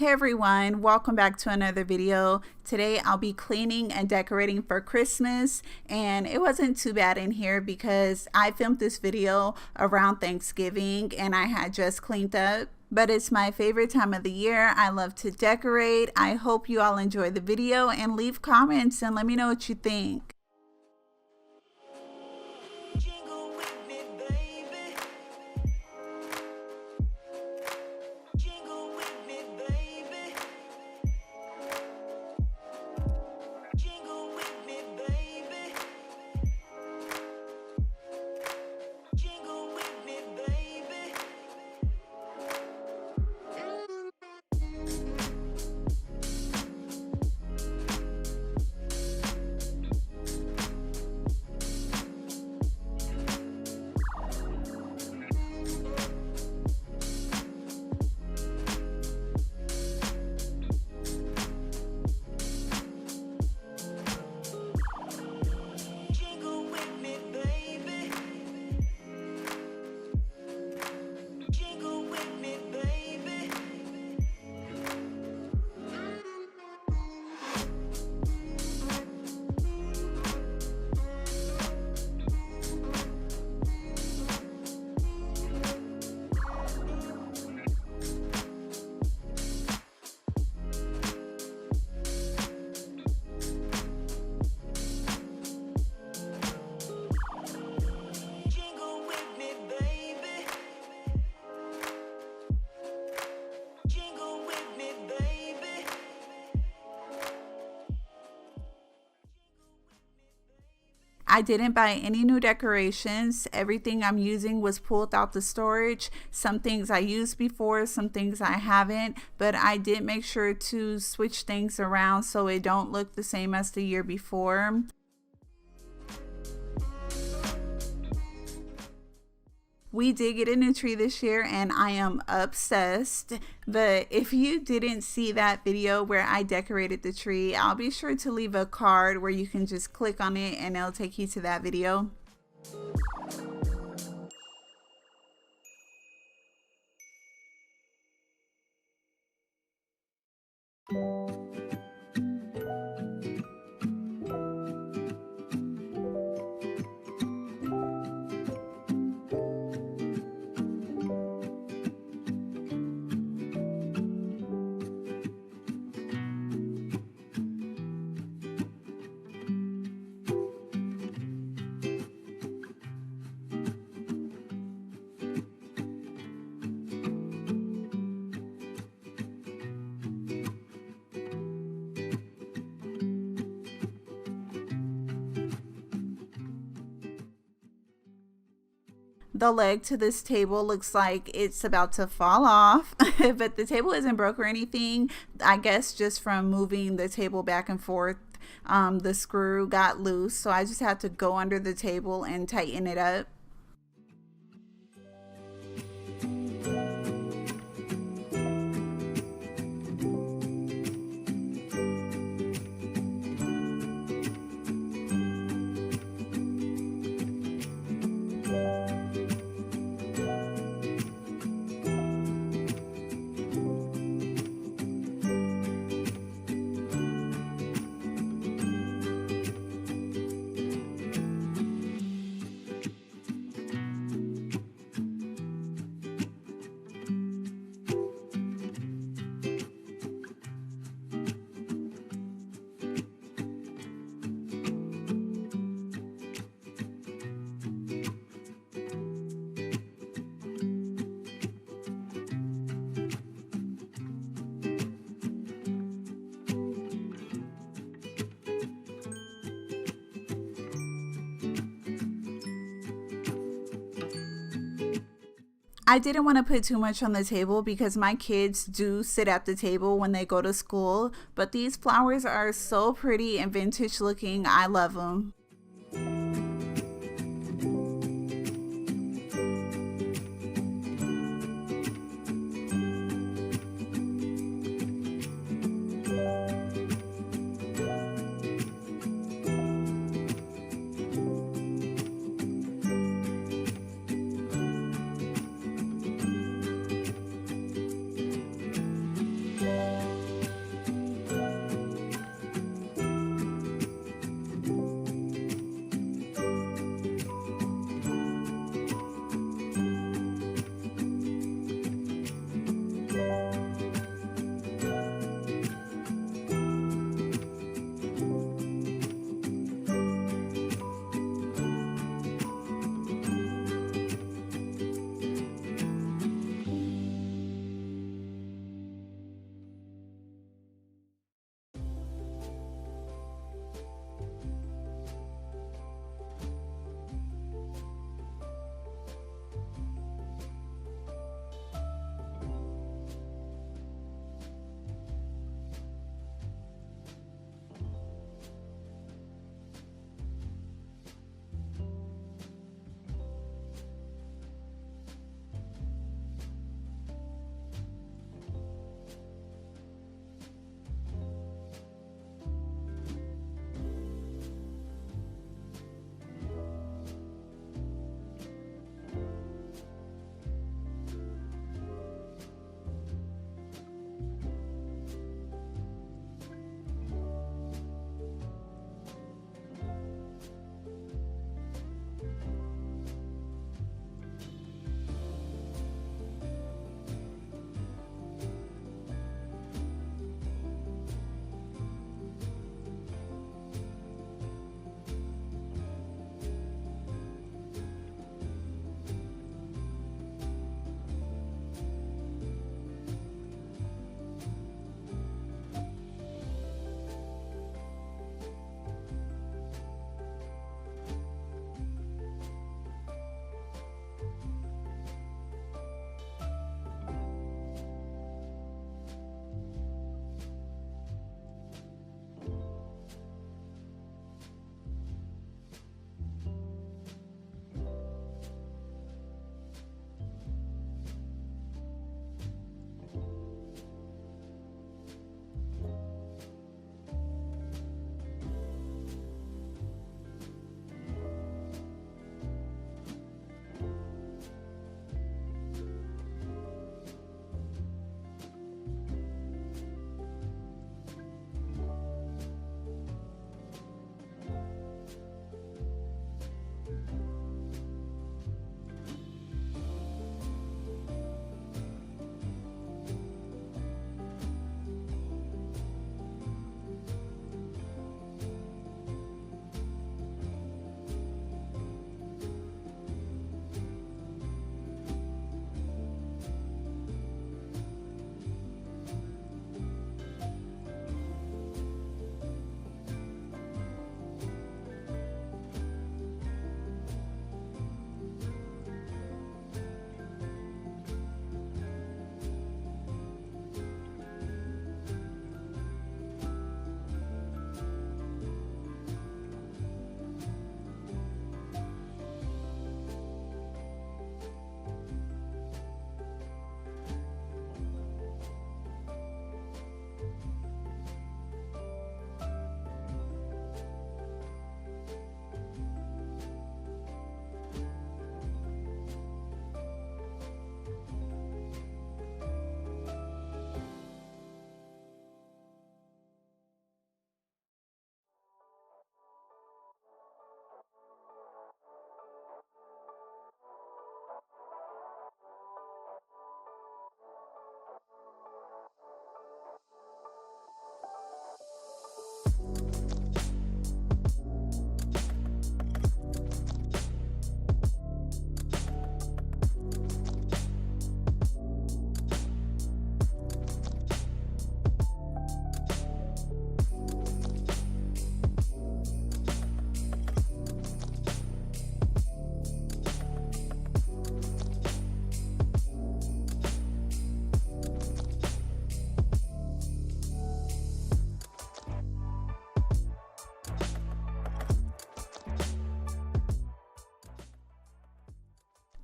everyone, welcome back to another video. Today I'll be cleaning and decorating for Christmas, and it wasn't too bad in here because I filmed this video around Thanksgiving and I had just cleaned up. But it's my favorite time of the year. I love to decorate. I hope you all enjoy the video and leave comments and let me know what you think. I didn't buy any new decorations. Everything I'm using was pulled out the storage. Some things I used before, some things I haven't, but I did make sure to switch things around so it don't look the same as the year before. We did get a new tree this year and I am obsessed. But if you didn't see that video where I decorated the tree, I'll be sure to leave a card where you can just click on it and it'll take you to that video. The leg to this table looks like it's about to fall off, but the table isn't broke or anything. I guess just from moving the table back and forth, the screw got loose, so I just had to go under the table and tighten it up. I didn't want to put too much on the table because my kids do sit at the table when they go to school, but these flowers are so pretty and vintage looking. I love them.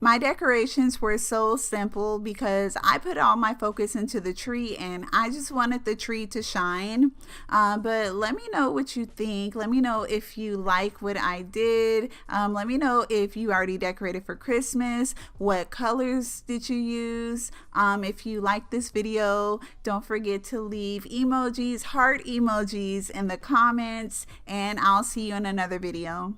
My decorations were so simple because I put all my focus into the tree and I just wanted the tree to shine. But let me know what you think. Let me know if you like what I did. Let me know if you already decorated for Christmas. What colors did you use? If you like this video, don't forget to leave emojis, heart emojis in the comments, and I'll see you in another video.